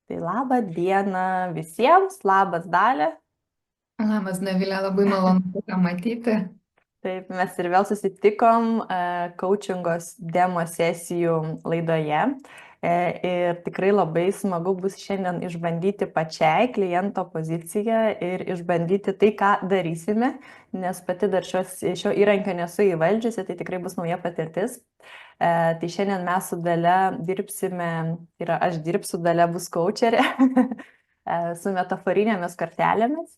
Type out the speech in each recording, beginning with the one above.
Tai labą dieną visiems, labas Dalia. Labas, Navilė, labai malonu tave matyti. Taip, mes ir vėl susitikom coachingos demo sesijų laidoje. Ir tikrai labai smagu bus šiandien išbandyti pačiai kliento poziciją ir išbandyti tai, ką darysime, nes pati dar šio įrankio nesu įvaldžiusi, tai tikrai bus nauja patirtis. Tai šiandien mes su Dalia dirbsime, tai yra aš dirbsiu, Dalia bus coacherė su metaforinėmis kortelėmis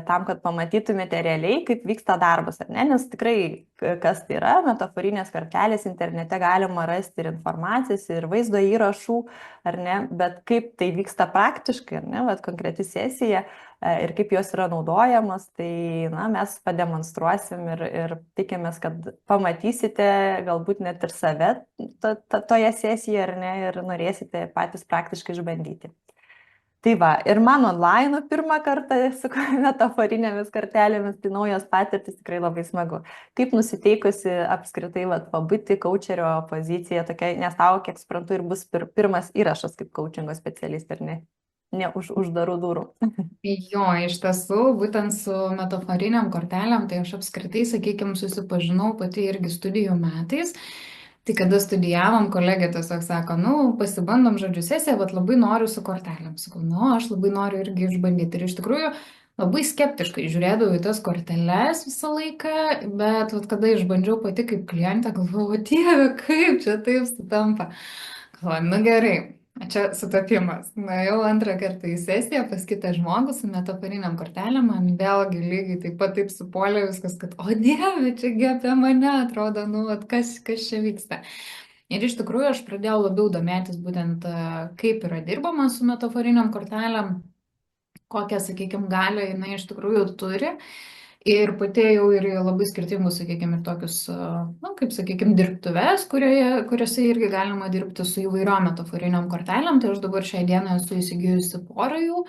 tam, kad pamatytumėte realiai, kaip vyksta darbas, ar ne? Nes tikrai, kas tai yra, metaforinės kortelės internete galima rasti ir informacijos, ir vaizdo įrašų, ar ne? Bet kaip tai vyksta praktiškai, ar ne? Vat konkreti sesija ir kaip jos yra naudojamos, tai na, mes pademonstruosim ir tikimės, kad pamatysite galbūt net ir save toje sesijoje, ar ne? Ir norėsite patys praktiškai išbandyti. Tai va, ir man online pirmą kartą su metaforinėmis kortelėmis, tai naujos patirtis tikrai labai smagu. Kaip nusiteikusi apskritai pabūti coacherio poziciją, tokia, nes tau, kiek suprantu, ir bus pirmas įrašas kaip coachingo specialistė, ar ne? Ne už uždarų durų. Jo, iš tiesų, būtent su metaforiniam kortelėm, tai aš apskritai, sakykime, susipažinau pati irgi studijų metais. Tai kada studijavom, kolegė tiesiog sako, nu, pasibandom žodžiu sesiją, bet labai noriu su kortelėm. Sakau, nu, aš labai noriu irgi išbandyti. Ir iš tikrųjų labai skeptiškai žiūrėdavau į tas korteles visą laiką, bet vat, kada išbandžiau pati kaip klientė, galvojau, Dieve, kaip čia taip sutampa. Galvoju, nu gerai. Čia sutapimas. Nuėjau antrą kartą į sesiją pas kitą žmogų su metaforiniam kortelėm, man vėlgi lygiai taip supuolė viskas, kad, o Dieve, čiagi apie mane atrodo, nu, vat, kas čia vyksta. Ir iš tikrųjų aš pradėjau labiau domėtis būtent, kaip yra dirbama su metaforiniam kortelėm, kokią, sakykime, galią jinai iš tikrųjų turi. Ir pati jau ir į labai skirtingus, sakykime, ir tokius, na, kaip, sakykime, dirbtuves, kuriuose irgi galima dirbti su įvairiom metaforiniam kortelėm. Tai aš dabar šiai dienai esu įsigijusi porą jų.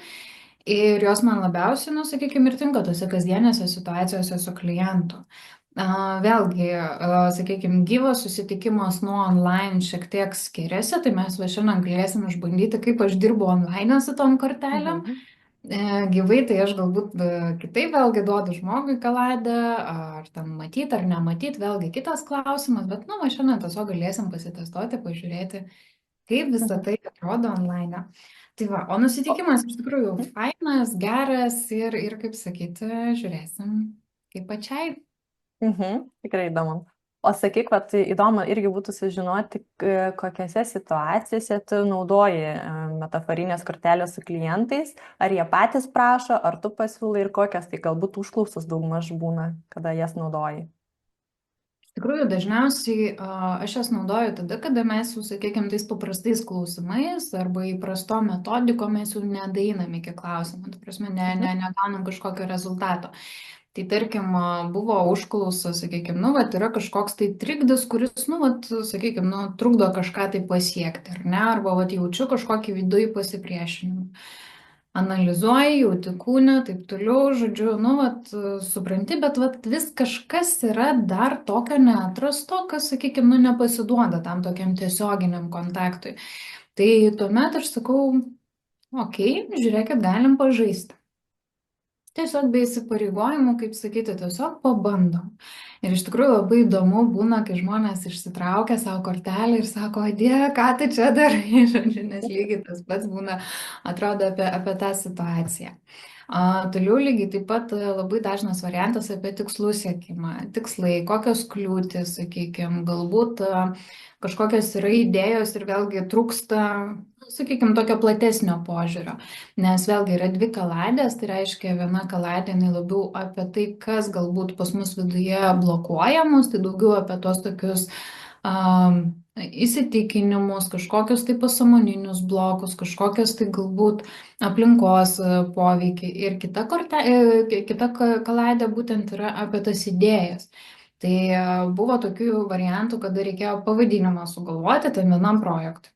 Ir jos man labiausiai, nu, sakykime, ir tinka tose kasdienėse situacijose su klientu. Vėlgi, sakykime, gyvas susitikimas nuo online šiek tiek skiriasi, tai mes va šiandien galėsim išbandyti, kaip aš dirbu online su tom kortelėm. Mhm. Gyvai tai aš galbūt kitaip vėlgi duodu žmogui kaladę, ar ten matyti ar nematyti, vėlgi kitas klausimas, bet, nu, va šiandien tiesiog galėsim pasitestuoti, pažiūrėti, kaip visą Mhm. tai atrodo online. Tai va, o nusitikimas iš tikrųjų fainas, geras ir kaip sakyti, žiūrėsim kaip pačiai. Tikrai įdomu. O sakyk, vat, įdomu irgi būtų sužinoti, kokiose situacijose tu naudoji metaforinės kortelės su klientais, ar jie patys prašo, ar tu pasiūlai ir kokias tai galbūt užklausas daugmaž būna, kada jas naudoji. Iš tikrųjų, dažniausiai aš jas naudoju tada, kada mes jau, sakykime, tais paprastais klausimais arba įprasto metodiko mes jau nedaeinam iki klausimų, tai prasme, Mhm. negaunam kažkokio rezultato. Tai tarkim, buvo užklausa, sakykime, nu, vat, yra kažkoks tai trikdis, kuris, nu, vat, sakykime, nu, trukdo kažką tai pasiekti, ar ne, arba vat, jaučiu kažkokį vidujį pasipriešinimą. Analizuoji, jauti kūną, taip toliau, žodžiu, nu, vat, supranti, bet vat, vis kažkas yra dar tokio neatrasto, kas, sakykime, nu, nepasiduoda tam tokiam tiesioginiam kontaktui. Tai tuomet aš sakau, okei, žiūrėkit, galim pažaisti. Tiesiog be įsipareigojimų, kaip sakyti, tiesiog pabandom. Ir iš tikrųjų labai įdomu būna, kai žmonės išsitraukia savo kortelę ir sako, Dieve, ką tu čia darai, žodžiu, nes lygiai tas pats būna, atrodo, apie tą situaciją. Toliau lygiai taip pat labai dažnas variantas apie tikslų siekimą. Tikslai, kokios kliūtis, sakykime, galbūt kažkokios yra idėjos ir vėlgi trūksta, sakykime, tokio platesnio požiūrio. Nes vėlgi yra dvi kaladės, tai reiškia viena kaladė jinai labiau apie tai, kas galbūt pas mus viduje blokuoja mus, tai daugiau apie tos tokius įsitikinimus, kažkokius tai pasąmoninius blokus, kažkokius tai galbūt aplinkos poveikį. Ir kita kaladė būtent yra apie tas idėjas. Tai buvo tokių variantų, kada reikėjo pavadinimą sugalvoti tam vienam projektui.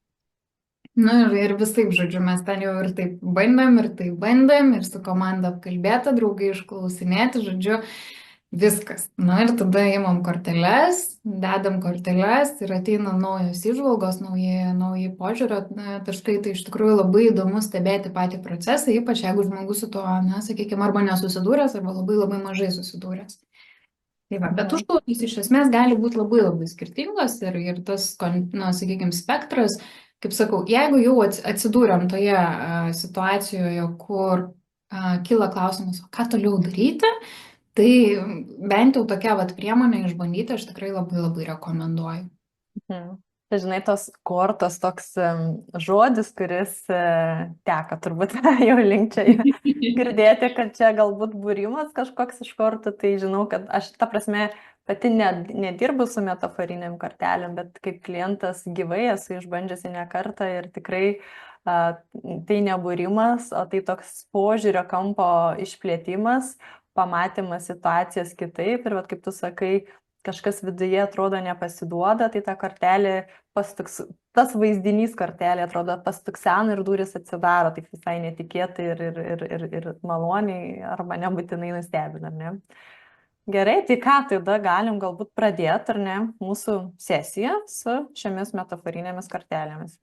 Na ir visaip, žodžiu, mes ten jau ir taip bandėm, ir su komanda apkalbėta, draugai išklausinėti, žodžiu, Viskas. Na ir tada imam korteles, dedam korteles ir ateina naujos įžvalgos, nauji požiūrio taškai. Tai iš tikrųjų labai įdomu stebėti patį procesą, ypač jeigu žmogus su tuo, na, sakykime, arba nesusidūręs, arba labai labai mažai susidūręs. Tai va, bet Mhm. užklausos iš esmės gali būti labai labai skirtingos ir tas, na, sakykime, spektras, kaip sakau, jeigu jau atsidūrėm toje situacijoje, kur kyla klausimas, o ką toliau daryti, tai bent jau tokia vat priemonė išbandyti aš tikrai labai labai rekomenduoju. Mhm. Tai žinai, tos kortos toks žodis, kuris teka turbūt jau link čia girdėti, kad čia galbūt būrimas kažkoks iš kortų, tai žinau, kad aš, ta prasme, pati nedirbu su metaforiniam kortelėm, bet kaip klientas gyvai esu išbandžiusi ne kartą ir tikrai tai nebūrimas, o tai toks požiūrio kampo išplėtimas, pamatymas situacijos kitaip ir, vat, kaip tu sakai, kažkas viduje atrodo nepasiduoda, tai ta kortelė pastuks, tas vaizdinys kortelė atrodo pastuksena ir durys atsidaro, taip visai netikėtai ir maloniai arba nebūtinai nustebina, ar ne? Gerai, tai ką, tada galim galbūt pradėti, ar ne, mūsų sesiją su šiomis metaforinėmis kortelėmis.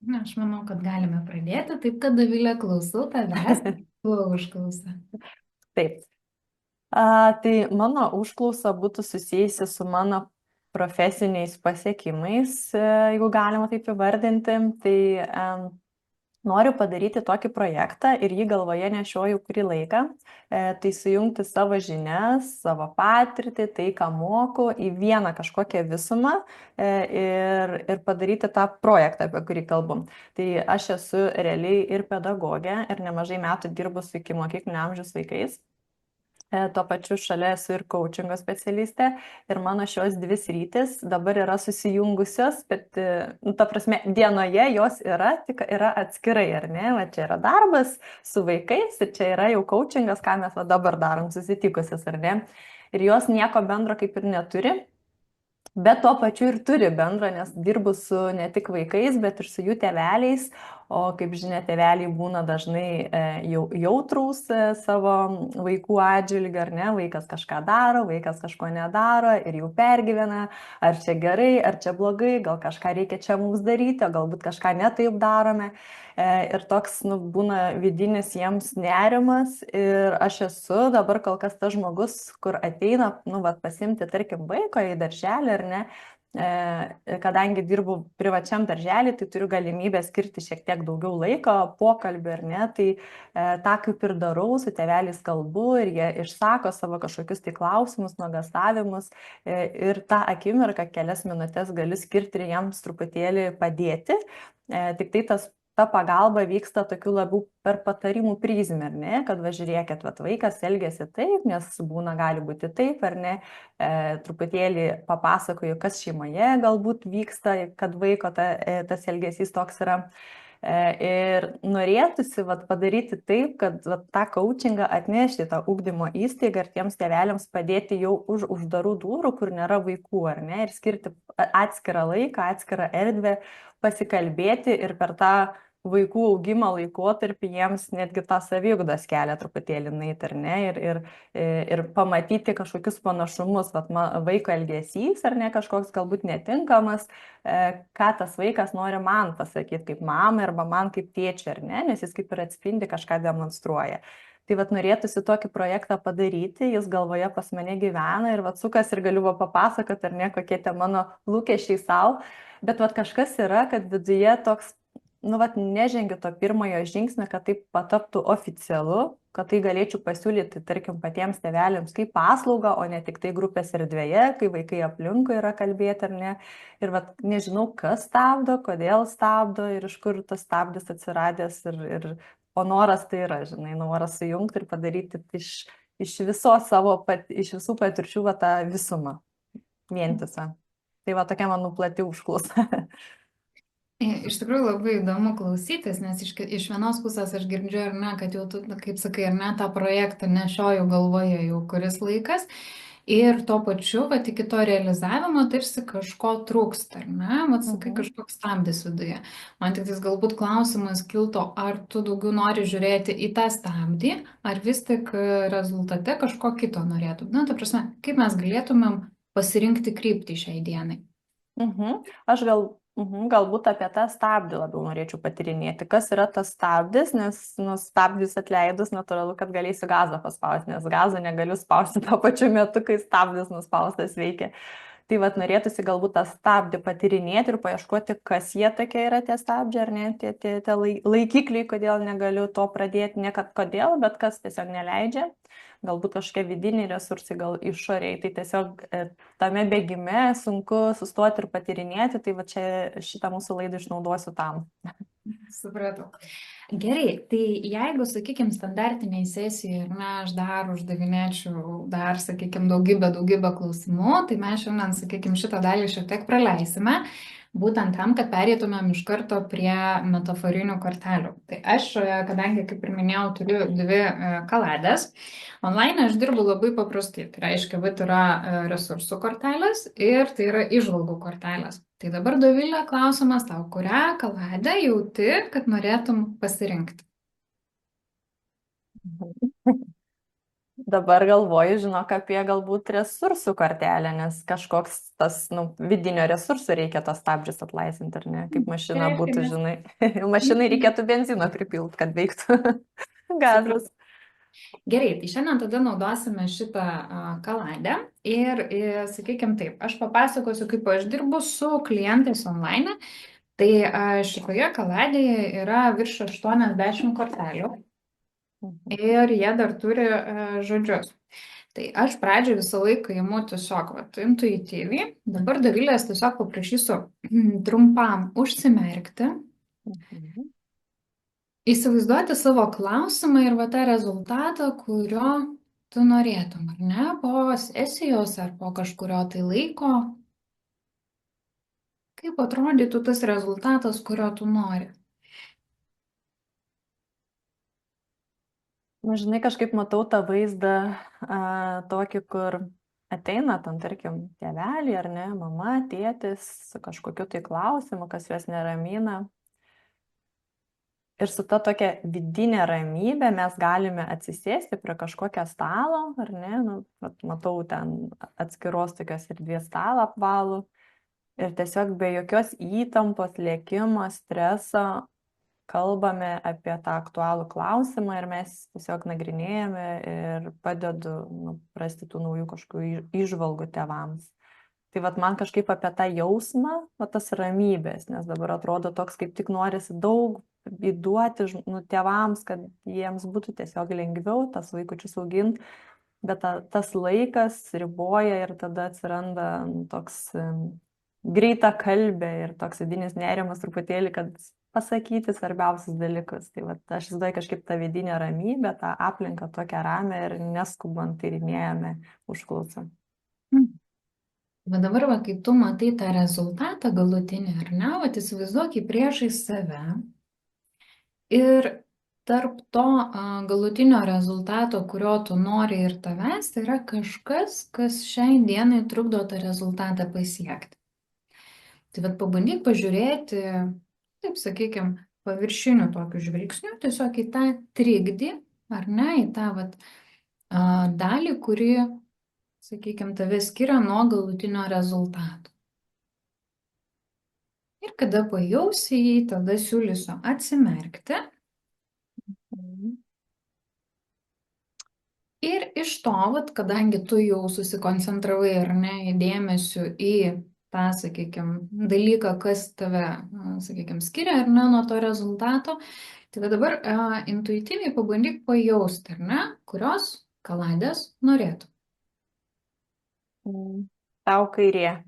Na, aš manau, kad galime pradėti, taip kad Dovilė klausau tavęs, buvo užklausa. Taip. Tai mano užklausa būtų susijusi su mano profesiniais pasiekimais, jeigu galima taip įvardinti. Tai noriu padaryti tokį projektą ir jį galvoje nešioju kurį laiką. Tai sujungti savo žinias, savo patirtį, tai, ką moku, į vieną kažkokią visumą ir padaryti tą projektą, apie kurį kalbam. Tai aš esu realiai ir pedagogė ir nemažai metų dirbu su ikimokyklinio amžiaus vaikais. Tuo pačiu šalia esu ir coachingo specialistė ir mano šios dvi sritis dabar yra susijungusios, bet, nu, ta prasme, dienoje jos yra, tik yra atskirai, ar ne? Va, čia yra darbas su vaikais ir čia yra jau coachingas, ką mes va dabar darom susitikusios, ar ne? Ir jos nieko bendro kaip ir neturi. Bet tuo pačiu ir turi bendro, nes dirbu su ne tik vaikais, bet ir su jų tėveliais. O kaip žinia, tėveliai būna dažnai jautrūs savo vaikų atžvilgiu, ar ne? Vaikas kažką daro, vaikas kažko nedaro ir jau pergyvena, ar čia gerai, ar čia blogai, gal kažką reikia čia mums daryti, o galbūt kažką netaip darome. Ir toks, nu, būna vidinis jiems nerimas ir aš esu dabar kol kas tas žmogus, kur ateina, nu, va, pasimti, tarkim, vaiko į darželį, ar ne, kadangi dirbu privačiam darželį, tai turiu galimybę skirti šiek tiek daugiau laiko pokalbį, ar ne, tai tą kaip ir darau, su tėveliais kalbu ir jie išsako savo kažkokius tai klausimus, nuogąstavimus ir tą akimirką kelias minutės galiu skirti ir jiems truputėlį padėti, tik tai ta pagalba vyksta tokiu labiau per patarimų prizmę, ar ne, kad važiuokit, vat vaikas elgėsi taip, nes būna gali būti taip, ar ne, truputėlį papasakoju, kas šeimoje galbūt vyksta, kad vaiko tas elgesys toks yra. Ir norėtųsi vat, padaryti taip, kad vat, tą coachingą atnešti tą ugdymo įstaigą ir tiems tėveliams padėti jau už uždarų durų, kur nėra vaikų, ar ne, ir skirti atskirą laiką, atskirą erdvę, pasikalbėti ir per tą vaikų augimo laikotarpį jiems netgi tą saviugdos kelią truputėlį nueiti, ar ne, ir pamatyti kažkokius panašumus, vat, vaiko elgesys, ar ne, kažkoks galbūt netinkamas, ką tas vaikas nori man pasakyti kaip mamai arba man kaip tėčiui, ar ne, nes jis kaip ir atspindi, kažką demonstruoja. Tai vat norėtųsi tokį projektą padaryti, jis galvoje pas mane gyvena ir vat sukas ir galiu papasakoti, ar ne, kokie tie mano lūkesčiai savo, bet vat kažkas yra, kad viduje toks, nu, vat nežengiu to pirmojo žingsnio, kad tai pataptų oficialu, kad tai galėčiau pasiūlyti, tarkim, patiems tėveliams kaip paslaugą, o ne tik tai grupės erdvėje, kai vaikai aplinkui yra kalbėti, ar ne. Ir vat nežinau, kas stabdo, kodėl stabdo ir iš kur tas stabdis atsiradęs. O noras tai yra, žinai, noras sujungti ir padaryti iš visų patirčių va, tą visumą, vientisą. Tai va tokia mano plati užklausa. Iš tikrųjų labai įdomu klausytis, nes iš vienos pusės aš girdžiu, ar ne, kad jau tu, kaip sakai, ar ne, tą projektą nešioju galvoje jau kuris laikas. Ir tuo pačiu, vat, iki to realizavimo tarsi kažko trūksta, ar ne? Vat sakai, Mhm. kažkoks stabdis viduje. Man tik tais galbūt klausimas kilto, ar tu daugiau nori žiūrėti į tą stabdį, ar vis tik rezultate kažko kito norėtum. Na, ta prasme, kaip mes galėtumėm pasirinkti kryptį šiai dienai. Aš galbūt apie tą stabdį labiau norėčiau patyrinėti. Kas yra tas stabdis, nes stabdis atleidus, natūralu, kad galėsiu gazą paspausti, nes gazą negaliu spausti tuo pačiu metu, kai stabdis nuspaustas veikia. Tai vad norėtųsi galbūt tą stabdį patyrinėti ir paieškoti, kas jie tokie yra tie stabdžiai, ar ne, tie laikikliai, kodėl negaliu to pradėti, ne kad kodėl, bet kas tiesiog neleidžia. Galbūt kažkokie vidiniai resursai, gal išoriai, tai tiesiog tame bėgime sunku sustoti ir patyrinėti, tai va čia šitą mūsų laidą išnaudosiu tam. Supratau. Gerai, tai jeigu, sakykime, standartiniai sesijai, ar ne, aš dar uždavinėčiau, sakykime, daugybę klausimų, tai mes šiandien, sakykime, šitą dalį šiek tiek praleisime, būtent tam, kad pereitumėm iš karto prie metaforinių kortelių. Tai aš, kadangi, kaip ir minėjau, turiu dvi kaladės, online aš dirbu labai paprastai, tai reiškia, kad yra resursų kortelės ir tai yra įžvalgų kortelės. Tai dabar, Dovilė, klausimas tau, kurią kaladę jauti, kad norėtum pasirinkti? Dabar galvoju, žinok, apie galbūt resursų kortelę, nes kažkoks tas, vidinio resursų reikia tos stabdžius atlaisvinti, ar ne, kaip mašina Reiškia, būtų, mes žinai. Mašinai reikėtų benzino pripilt, kad veiktų gazas. Gerai, tai šiandien tada naudosime šitą kaladę ir, sakykime taip, aš papasakosiu, kaip aš dirbu su klientais online. Tai šitoje kaladėje yra virš 80 kortelių ir jie dar turi žodžius. Tai aš pradžioje visą laiką imu tiesiog intuityviai. Dabar Dovilės tiesiog paprašysiu trumpam užsimerkti, įsivaizduoti savo klausimą ir tą rezultatą, kurio tu norėtum, ar ne, po sesijos ar po kažkurio tai laiko. Kaip atrodytų tas rezultatas, kurio tu nori? Žinai, kažkaip matau tą vaizdą tokį, kur ateina, tarkim, tėveliai, ar ne, mama, tėtis, su kažkokiu tai klausimu, kas juos neramina. Ir su ta tokia vidinė ramybė mes galime atsisėsti prie kažkokio stalo, ar ne, matau ten atskiros tokios erdvės stalą apvalų. Ir tiesiog be jokios įtampos, lėkimo, streso kalbame apie tą aktualų klausimą ir mes tiesiog nagrinėjame ir padedu rasti tų naujų kažkokių įžvalgų tėvams. Tai man kažkaip apie tą jausmą, tas ramybės, nes dabar atrodo toks, kaip tik norisi daug įduoti tėvams, kad jiems būtų tiesiog lengviau tas vaikučius auginti, bet tas laikas riboja ir tada atsiranda toks greita kalbė ir toks vidinis nerimas truputėlį, kad pasakyti svarbiausius dalykus. Tai aš įsivaizduoju kažkaip tą vidinę ramybę, tą aplinką tokią ramę ir neskubant tyrinėjame užklausą. Bet dabar, kai tu matai tą rezultatą galutinį, ar ne, įsivaizduok į priešai save ir tarp to galutinio rezultato, kurio tu nori ir tavęs, tai yra kažkas, kas šiai dienai trukdo tą rezultatą pasiekti. Tai pabandyk pažiūrėti, taip sakykime, paviršiniu tokiu žvilgsniu, tiesiog į tą trikdį, ar ne, į tą dalį, kuri, sakykime, tave skiria nuo galutinio rezultato. Ir kada pajausi jį, tada siūlysiu atsimerkti. Ir iš to, kadangi tu jau susikoncentravai, ar ne, dėmesiu į tą, sakykime, dalyką, kas tave, sakykime, skiria, ar ne, nuo to rezultato, tai dabar intuityviai pabandyk pajausti, ar ne, kurios kaladės norėtų. Tau kairė.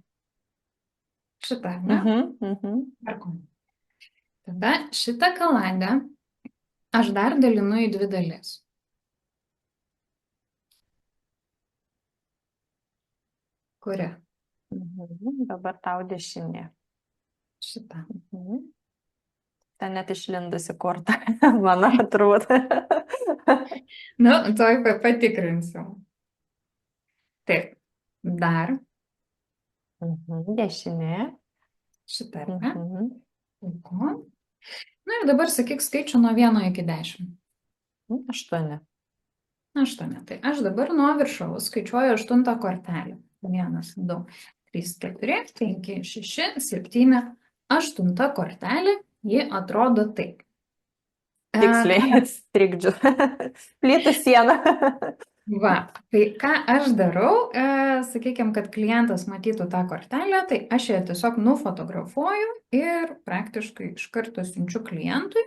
Šitą, ar ne? Tada šitą kaladę aš dar dalinu į dvi dalis. Kuri? Dabar tau dešinė. Šitą. Ten net išlindusi korta, man atrodo. Tuoj patikrinsiu. Taip, Dar Dešinė. šitą, ar ne? Mhm. Puiku. Na ir dabar sakyk skaičių nuo 1 iki 10. 8. 8. Tai aš dabar nuo viršaus skaičiuoju 8 kortelę. 1, 2, 3, 4, 5, 6, 7. 8 kortelė, ji atrodo taip. Tiksliai atstrigdžiu. Plytų sieną. Va, tai ką aš darau, sakykime, kad klientas matytų tą kortelę, tai aš ją tiesiog nufotografuoju ir praktiškai iš karto siunčiu klientui,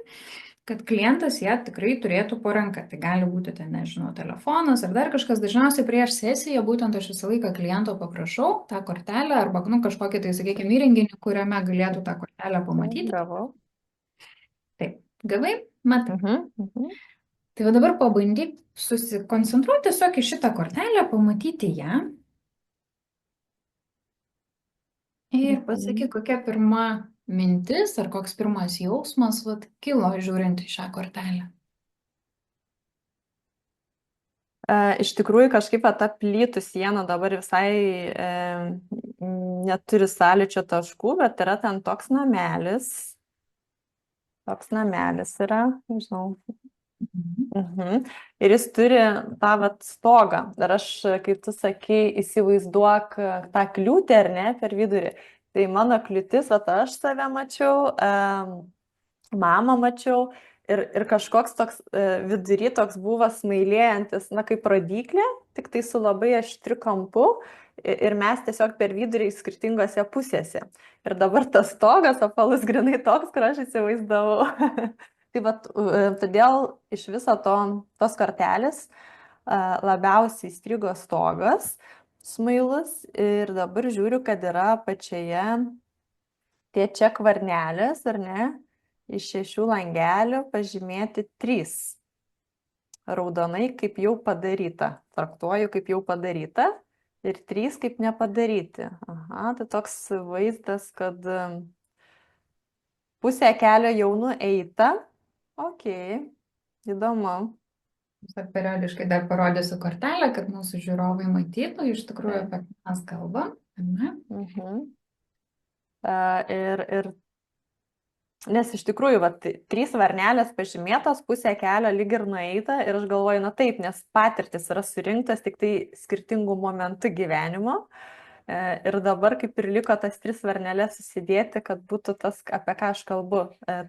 kad klientas ją tikrai turėtų po ranka. Tai gali būti ten, nežinau, telefonas ar dar kažkas. Dažniausiai prieš sesiją būtent aš visą laiką kliento paprašau tą kortelę arba kažkokį tai, sakykime, įrenginį, kuriame galėtų tą kortelę pamatyti. Gavau. Taip, gavai, matai. Mhm. Tai va dabar pabandyk susikoncentruoti tiesiog į šitą kortelę, pamatyti ją ir pasakyk, kokia pirma mintis ar koks pirmas jausmas vat, kilo žiūrint į šią kortelę. Iš tikrųjų, kažkaip ta plytų siena dabar visai neturi sąlyčio taškų, bet yra ten toks namelis. Toks namelis yra, nežinau. Ir jis turi tą vat stogą. Ir aš, kai tu sakai, įsivaizduok tą kliūtį ar ne per vidurį. Tai mano kliūtis, vat aš save mačiau, mamą mačiau. Ir kažkoks toks vidury toks buvo smailėjantis, na kaip rodyklė, tik tai su labai aštriu kampu. Ir mes tiesiog per vidurį skirtingose pusėse. Ir dabar tas stogas apvalus grinai toks, kur aš įsivaizdavau. Tai vat, todėl iš viso tos kortelės labiausiai įstrigo stogas smailus ir dabar žiūriu, kad yra pačioje tie čia kvarnelės, ar ne, iš 6 langelių pažymėti 3 raudonai kaip jau padaryta. Traktuoju kaip jau padaryta ir 3 kaip nepadaryti. Aha, tai toks vaizdas, kad pusė kelio jau nueita. Ok, įdomu. Periodiškai dar parodysiu kortelę, kad mūsų žiūrovai matytų iš tikrųjų, apie ką mes kalbam. Nes iš tikrųjų, 3 varnelės pažymėtos, pusė kelio lyg ir nueita ir aš galvoju, na taip, nes patirtis yra surinktas tik tai skirtingų momentų gyvenimo. Ir dabar kaip ir liko tas 3 varnelės susidėti, kad būtų tas, apie ką aš kalbu,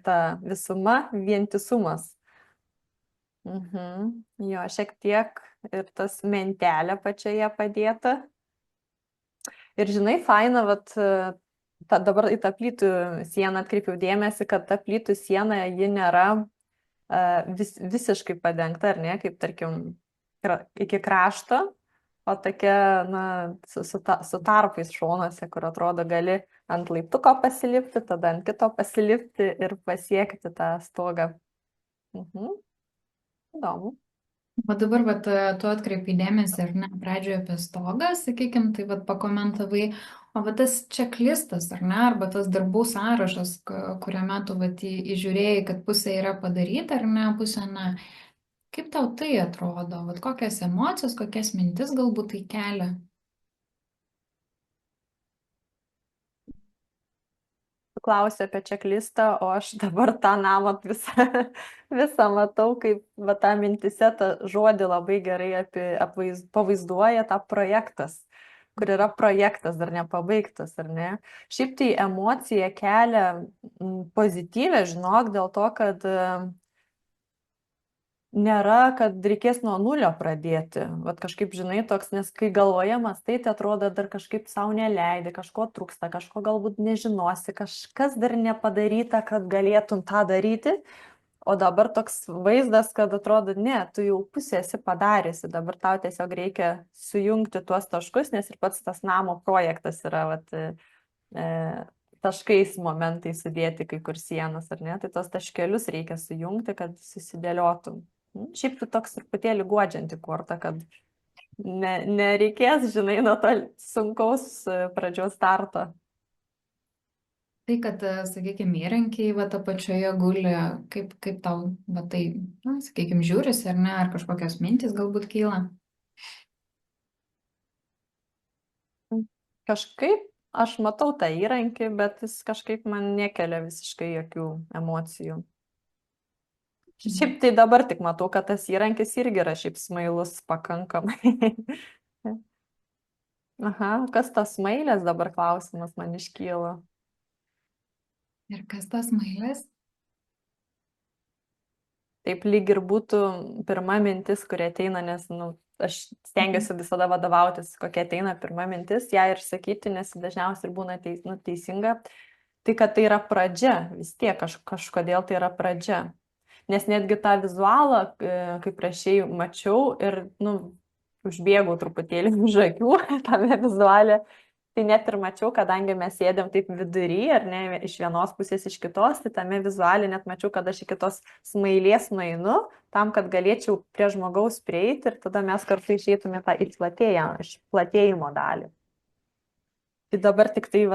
ta visuma, vientisumas. Jo, šiek tiek ir tas mentelė pačioje padėta. Ir žinai, faina, dabar į tą plytų sieną atkreipiau dėmesį, kad ta plytų siena, ji nėra visiškai padengta, ar ne, kaip tarkim iki krašto, o tokia, na, su tarpais šonuose, kur atrodo gali ant laiptuko pasilipti, tada ant kito pasilipti ir pasiekti tą stogą. Įdomu. O dabar tu atkreipi dėmesį, ar ne, pradžioje apie stogą, sakykime, tai pakomentavai, o tas čeklistas, ar ne, arba tas darbų sąrašas, kuriame tu įžiūrėjai, kad pusė yra padaryta, ar ne, pusė ne. Kaip tau tai atrodo? Kokias emocijas, kokias mintis galbūt tai kelia? Klausia apie čeklistą, o aš dabar tą namą visą matau, kaip tą mintise tą žodį labai gerai pavaizduoja tą projektas, kur yra projektas dar nepabaigtas, ar ne? Šiaip tai emocija kelia pozityvę, žinok, dėl to, kad nėra, kad reikės nuo nulio pradėti. Vat kažkaip, žinai, toks, nes kai galvoje mastai, tai atrodo dar kažkaip savo neleidai, kažko trūksta, kažko galbūt nežinosi, kažkas dar nepadaryta, kad galėtum tą daryti. O dabar toks vaizdas, kad atrodo, ne, tu jau pusę esi padarėsi, dabar tau tiesiog reikia sujungti tuos taškus, nes ir pats tas namo projektas yra, taškais momentai sudėti kai kur sienas, ar ne, tai tos taškelius reikia sujungti, kad susidėliotum. Šiaip tu toks truputėlį guodžianti kortą, kad nereikės, žinai, nuo to sunkaus pradžios starto. Tai, kad, sakykime, įrankiai apačioje guli, kaip tau, tai, sakykime, žiūrisi, ar ne, ar kažkokios mintys galbūt kyla? kažkaip aš matau tą įrankį, bet jis kažkaip man nekelia visiškai jokių emocijų. Šiaip tai dabar tik matau, kad tas įrankis irgi yra šiaip smailus pakankamai. Aha, kas tas smailės dabar klausimas man iškyla. Ir kas tas mailės? Taip lyg ir būtų pirma mintis, kuri ateina, nes aš stengiuosi visada vadovautis, kokia ateina pirma mintis, ją ir sakyti, nes dažniausiai ir būna teisinga. Tai kad tai yra pradžia, vis tiek kažkodėl tai yra pradžia. Nes netgi tą vizualą, kaip prašiai, mačiau ir užbėgau truputėlį už akių tame vizualė. Tai net ir mačiau, kadangi mes sėdėm taip vidury, ar ne, iš vienos pusės, iš kitos, tai tame vizualė net mačiau, kad aš iki tos smailės nueinu, tam, kad galėčiau prie žmogaus prieiti ir tada mes kartu išeitume tą išplatėjimo dalį. Tai dabar tik tai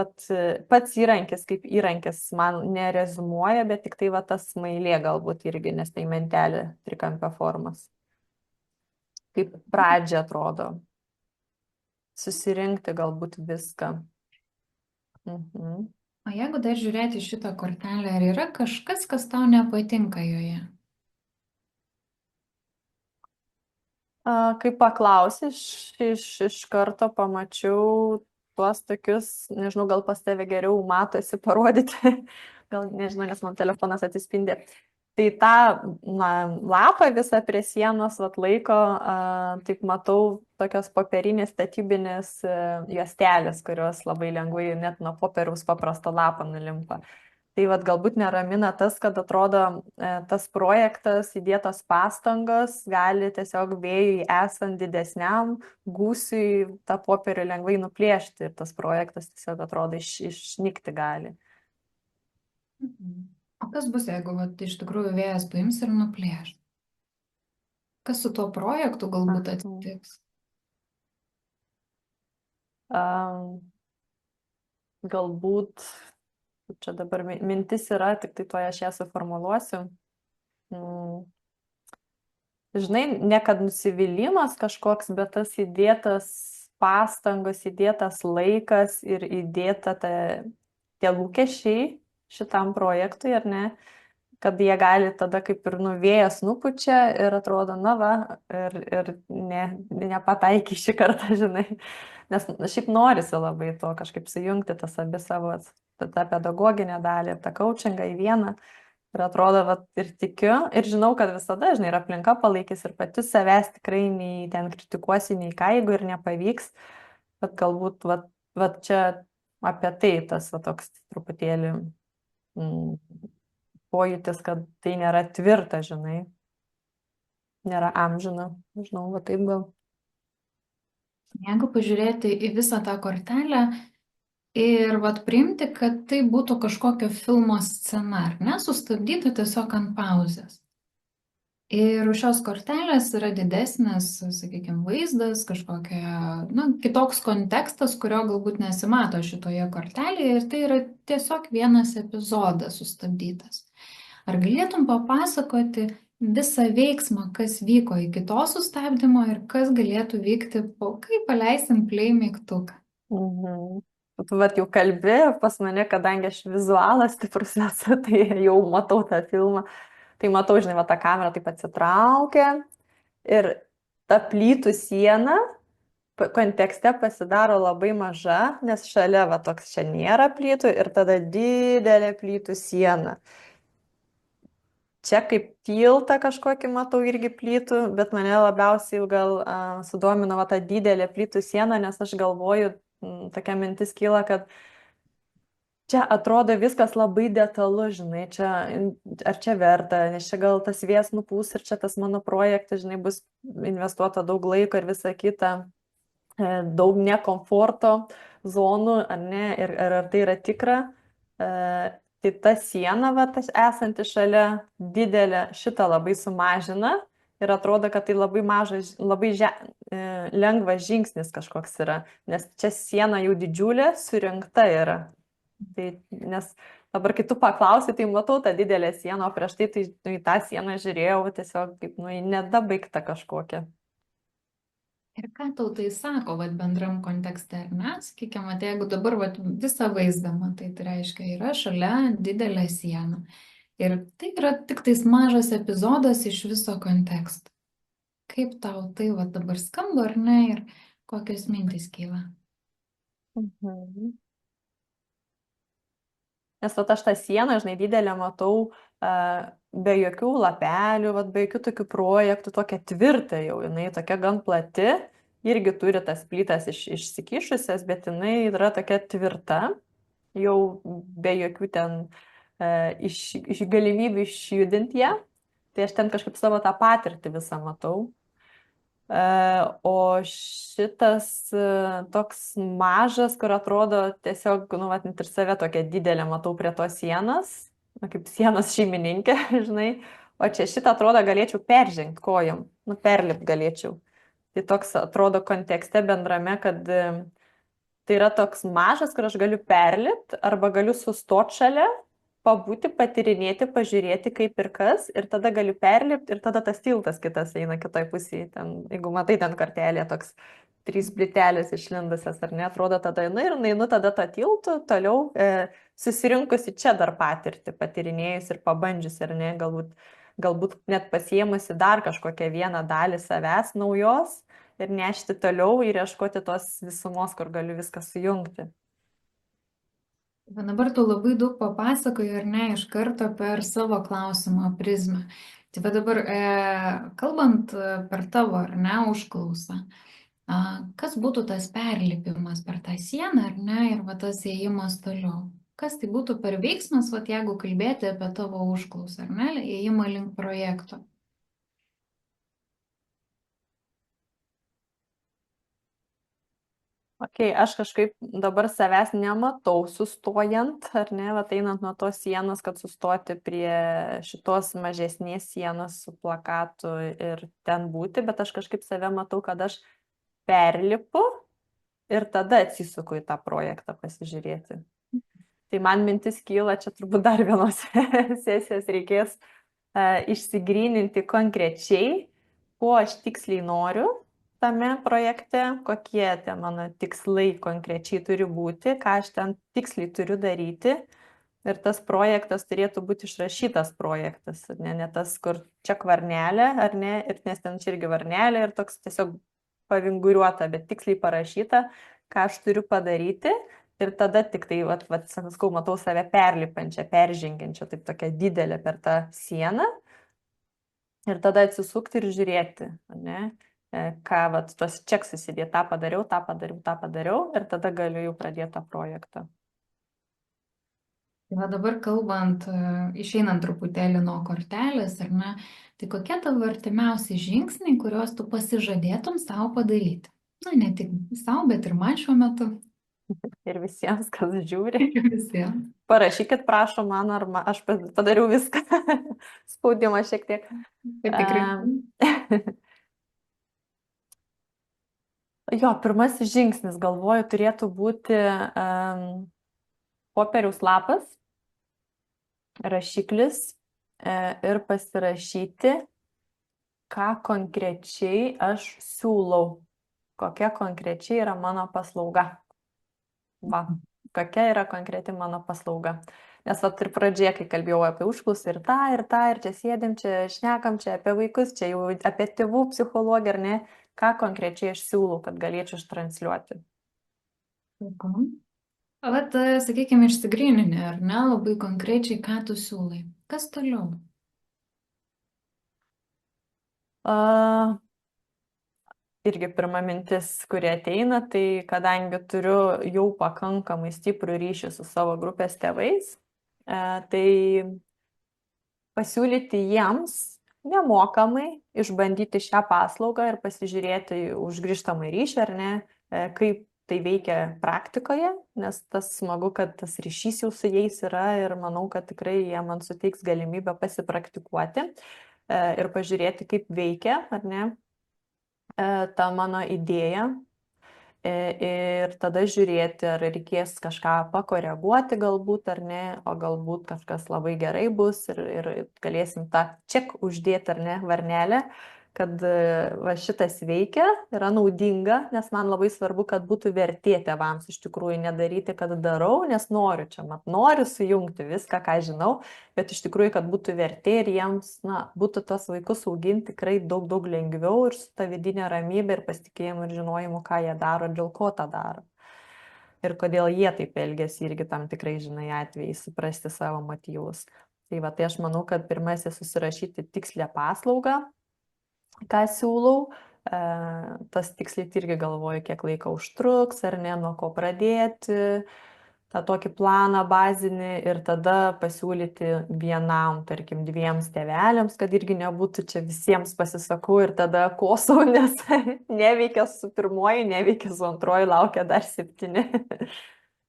pats įrankis kaip įrankis man nerezumuoja, bet tik tai tas smailė galbūt irgi, nes tai mentelė trikampio formas. Kaip pradžia atrodo. Susirinkti galbūt viską. O jeigu dar žiūrėti šitą kortelę, ar yra kažkas, kas tau nepatinka joje? Kai paklausi, iš karto pamačiau tuos tokius, nežinau, gal pas tave geriau matosi parodyti, gal nežinau, nes man telefonas atsispindė. Tai tą lapą visą prie sienos laiko, taip matau, tokios popierinės statybinės juostelės, kurios labai lengvai net nuo popieriaus paprasto lapo nulimpa. Tai galbūt neramina tas, kad atrodo tas projektas, įdėtos pastangos gali tiesiog vėjui esant didesniam gūsiui tą popierių lengvai nuplėšti ir tas projektas tiesiog atrodo išnykti gali. O kas bus, jeigu iš tikrųjų vėjas paims ir nuplėš? Kas su tuo projektu galbūt atsitiks? Galbūt, čia dabar mintis yra, tik tai toje aš ją suformuluosiu. Žinai, ne kad nusivylimas kažkoks, bet tas įdėtas pastangos, įdėtas laikas ir įdėta tie lūkesčiai šitam projektui, ar ne, kad jie gali tada kaip ir vėjas nupučia ir atrodo, ir nepataikai šį kartą, žinai. Nes šiaip norisi labai to kažkaip sujungti tas abi savo, tą pedagoginę dalį ir tą coachingą į vieną. Ir atrodo, ir tikiu, ir žinau, kad visada, žinai, ir aplinka palaikys, ir pati savęs tikrai nei ten kritikuosi, nei ką, jeigu ir nepavyks. Bet galbūt, čia apie tai tas toks truputėlį pojūtis, kad tai nėra tvirta, žinai, nėra amžina, žinau, taip gal. Jeigu pažiūrėti į visą tą kortelę ir priimti, kad tai būtų kažkokio filmo scena, ar ne, sustabdyta tiesiog ant pauzės. Ir už šios kortelės yra didesnis, sakykime, vaizdas, kitoks kontekstas, kurio galbūt nesimato šitoje kortelėje ir tai yra tiesiog vienas epizodas sustabdytas. Ar galėtum papasakoti visą veiksmą, kas vyko iki to sustabdymo ir kas galėtų vykti kai paleisim play mygtuką? Tu jau kalbi pas mane, kadangi aš vizualas stiprus esu, tai jau matau tą filmą. Tai matau, žinai, tą kamerą taip atsitraukia ir ta plytų siena kontekste pasidaro labai maža, nes šalia toks čia nėra plytų ir tada didelė plytų siena. Čia kaip tiltą kažkokį matau irgi plytų, bet mane labiausiai gal sudomino ta didelė plytų siena, nes aš galvoju, tokia mintis kyla, kad čia atrodo viskas labai detalu, žinai, ar čia verta, nes čia gal tas vėjas nupūs ir čia tas mano projektas, žinai, bus investuota daug laiko ir visa kita, daug nekomforto zonų, ar ne, ir ar tai yra tikra. Tai ta siena, tas esanti šalia didelė, šitą labai sumažina ir atrodo, kad tai labai mažas, labai lengvas žingsnis kažkoks yra, nes čia siena jau didžiulė, surinkta yra. Tai, nes dabar, kai tu paklausi, tai matau tą didelę sieną, o prieš tai į tą sieną žiūrėjau tiesiog kaip nedabaigta kažkokia. Ir ką tau tai sako, vat, bendram kontekste, ar ne? Sakykime, vat, jeigu dabar vat, visą vaizdą matai, tai reiškia, yra šalia didelė siena. Ir tai yra tik tais mažas epizodas iš viso konteksto. Kaip tau tai vat, dabar skamba, ar ne? Ir kokios mintys kyla? Mhm. Nes vat aš tą sieną, žinai, didelę matau be jokių lapelių, vat, be jokių tokių projektų, tokia tvirta jau, jinai tokia gan plati, irgi turi tas plytas išsikišusias, bet jinai yra tokia tvirta, jau be jokių ten iš galimybių išjudinti ją. Tai aš ten kažkaip savo tą patirtį visą matau. O šitas toks mažas, kur atrodo tiesiog, nu, vat, net ir save tokia didelė matau prie tos sienos, nu, kaip sienos šeimininkė, žinai. O čia šitą atrodo galėčiau peržengti kojom, nu, perlipt galėčiau. Tai toks atrodo kontekste bendrame, kad tai yra toks mažas, kur aš galiu perlipt arba galiu sustoti šalia, pabūti, patyrinėti, pažiūrėti kaip ir kas, ir tada galiu perlipti, ir tada tas tiltas kitas eina kitoj pusėje. Ten, jeigu matai ten kartelė, toks 3 plytelės išlindusias, ar ne, atrodo tada einu ir einu tada tą tiltų, toliau susirinkusi čia dar patirti, patyrinėjus ir pabandžius, ar ne, galbūt net pasiemusi dar kažkokią vieną dalį savęs naujos ir nešti toliau ir ieškoti tos visumos, kur galiu viską sujungti. Bet dabar tu labai daug papasakoji, ar ne, iš karto per savo klausimo prizmę. Tai va dabar, kalbant per tavo, ar ne, užklausą, kas būtų tas perlipimas per tą sieną, ar ne, ir va tas ėjimas toliau? Kas tai būtų per veiksmas, va jeigu kalbėti apie tavo užklausą, ar ne, ėjimą link projekto? Okay, aš kažkaip dabar savęs nematau sustojant, ar ne, va einant nuo tos sienos, kad sustoti prie šitos mažesnės sienos su plakatu ir ten būti, bet aš kažkaip save matau, kad aš perlipu ir tada atsisuku į tą projektą pasižiūrėti. Tai man mintis kyla, čia turbūt dar vienos sesijos reikės išsigryninti konkrečiai, ko aš tiksliai noriu tame projekte, kokie tie mano tikslai konkrečiai turi būti, ką aš ten tiksliai turiu daryti. Ir tas projektas turėtų būti išrašytas projektas, ne tas, kur čia varnelė, ar ne, ir nes ten čia irgi varnelė ir toks tiesiog pavinguriuota, bet tiksliai parašyta, ką aš turiu padaryti. Ir tada tik tai, sakau, matau save perlipančią, peržengiančią, taip tokia didelė per tą sieną. Ir tada atsisukti ir žiūrėti, ne, ką, tos čeksus įdėti, tą padariau, tą padariau, tą padariau, ir tada galiu jau pradėti tą projektą. Tai va dabar kalbant, išeinant truputėlį nuo kortelės, ar ne, tai kokie tavo artimiausi žingsniai, kuriuos tu pasižadėtum savo padaryti? Na, ne tik savo, bet ir man šiuo metu. Ir visiems, kas žiūri. Visiems. Parašykit, prašom, man, ar aš padariau viską. Spaudimą šiek tiek. Jo, pirmasis žingsnis, galvoju, turėtų būti popieriaus lapas, rašiklis ir pasirašyti, ką konkrečiai aš siūlau, kokia konkrečiai yra mano paslauga. Va, kokia yra konkreti mano paslauga. Nes ir pradžioje, kai kalbėjau apie užklausą ir čia sėdim, čia šnekam, čia apie vaikus, čia jau apie tėvų psichologiją, ar ne, ką konkrečiai aš siūlau, kad galėčiau ištransliuoti. Vat, sakykime, išsigryninė, ar ne, labai konkrečiai, ką tu siūlai. Kas toliau? Irgi pirma mintis, kurie ateina, tai kadangi turiu jau pakankamai stiprų ryšį su savo grupės tėvais, tai pasiūlyti jiems nemokamai išbandyti šią paslaugą ir pasižiūrėti už grįžtamą ryšį, ar ne, kaip tai veikia praktikoje, nes tas smagu, kad tas ryšys jau su jais yra ir manau, kad tikrai jie man suteiks galimybę pasipraktikuoti ir pažiūrėti, kaip veikia, ar ne, ta mano idėja. Ir tada žiūrėti, ar reikės kažką pakoreguoti galbūt, ar ne, o galbūt kažkas labai gerai bus ir galėsim tą ček uždėti, ar ne, varnelę, kad va šitas veikia, yra naudinga, nes man labai svarbu, kad būtų vertė tėvams iš tikrųjų nedaryti, kad darau, nes noriu čia, noriu sujungti viską, ką žinau, bet iš tikrųjų, kad būtų vertė ir jiems, na, būtų tos vaikus auginti tikrai daug, daug lengviau ir su ta vidinė ramybė ir pasitikėjimu ir žinojimu, ką jie daro ir dėl ko tą daro. Ir kodėl jie taip elgesi irgi tam tikrai, žinai, atvejai, suprasti savo motyvus. Tai va, tai aš manau, kad pirmasis susirašyti tikslę paslaugą, ką siūlau, tas tiksliai irgi galvoju, kiek laiko užtruks, ar ne, nuo ko pradėti, tą tokį planą bazinį ir tada pasiūlyti vienam, tarkim, dviems tėveliams, kad irgi nebūtų čia visiems pasisakau ir tada kosau, nes neveikia su pirmoju, neveikia su antroju, laukia dar 7.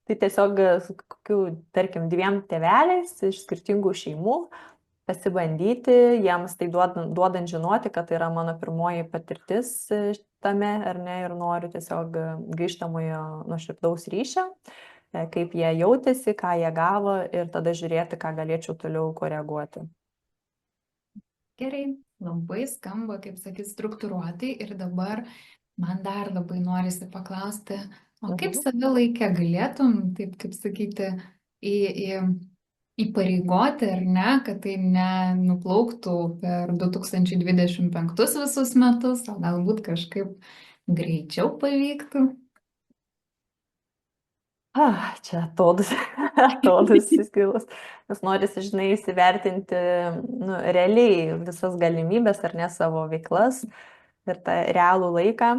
Tai tiesiog su kokiu, tarkim, dviem tėveliais iš skirtingų šeimų pasibandyti, jiems tai duodant žinoti, kad tai yra mano pirmoji patirtis tame, ar ne, ir noriu tiesiog grįžtamojo nuoširdaus ryšio, kaip jie jautėsi, ką jie gavo ir tada žiūrėti, ką galėčiau toliau koreguoti. Gerai, labai skamba, kaip sakyt, struktūruotai ir dabar man dar labai norisi paklausti, o kaip save laikę galėtum, taip kaip sakyti, įpareigoti ar ne, kad tai nenuplauktų per 2025 visus metus, o galbūt kažkaip greičiau pavyktų? Čia atodus įskilus, nes norisi, žinai, įsivertinti realiai visas galimybės ar ne savo veiklas ir tą realų laiką.